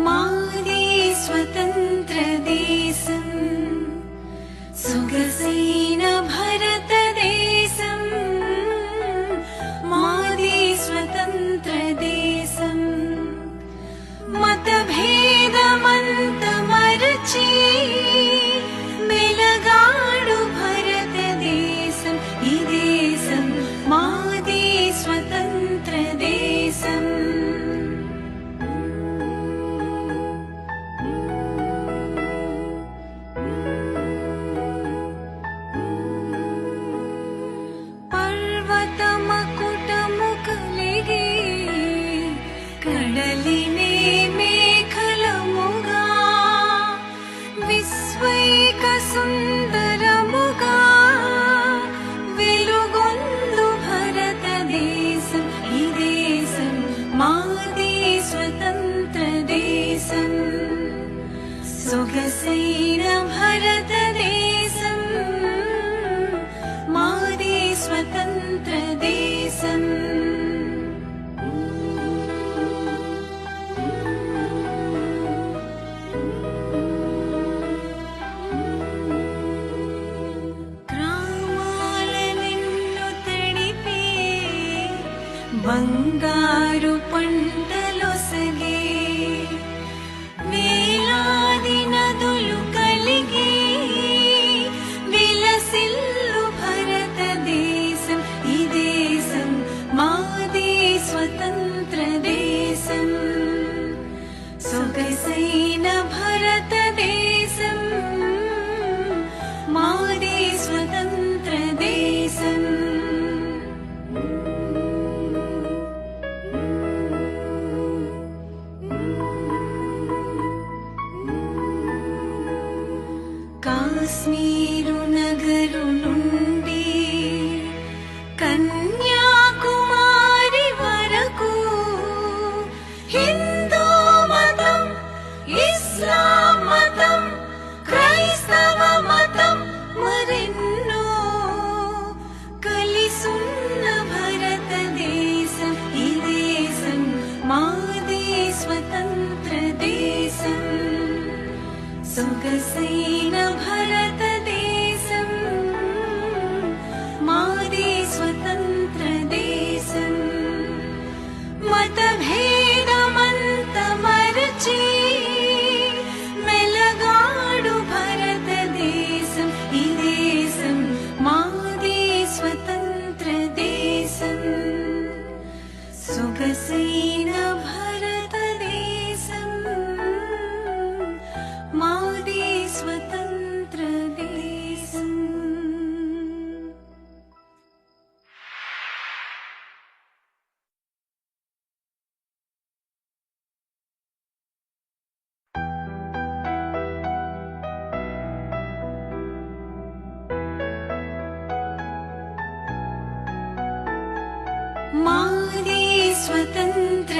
మాది స్వతంత్ర దేశం సొగసైన భారతదేశం మాది స్వతంత్ర దేశం మతభేదమంత మరచి మెలగాడు భారతదేశం ఈ దేశం మాది స్వతంత్ర దేశం కడలినే మేఘలముగా విశ్వైక సుందరముగా వెలుగొందు భారతదేశం ఈ దేశం మాది స్వతంత్ర దేశం సొగసైన భారతదేశం మాది స్వతంత్ర దేశం బంగారు పంటలొసగే వేలాది నదులు కలిగి విలసిల్లు భారతదేశం ఈ దేశం మాది స్వతంత్ర దేశం సొగసైన భారతదేశం మాది స్వతంత్ర దేశం కాశ్మీరు నగరు నుండి కన్యాకుమారి వరకు హిందూ మతం ఇస్లాం మతం క్రైస్తవ మతం మరెన్నో కలిసున్న భారతదేశం ఈ దేశం మాది స్వతంత్ర దేశం సొగసైన భారతదేశం మాది స్వతంత్ర దేశం మతభేదమంత మరచి మెలగాడు భారతదేశం ఈ దేశం మాది స్వతంత్ర దేశం సొగసైన భారతదేశం మాది స్వతంత్ర దేశం మాది స్వతంత్ర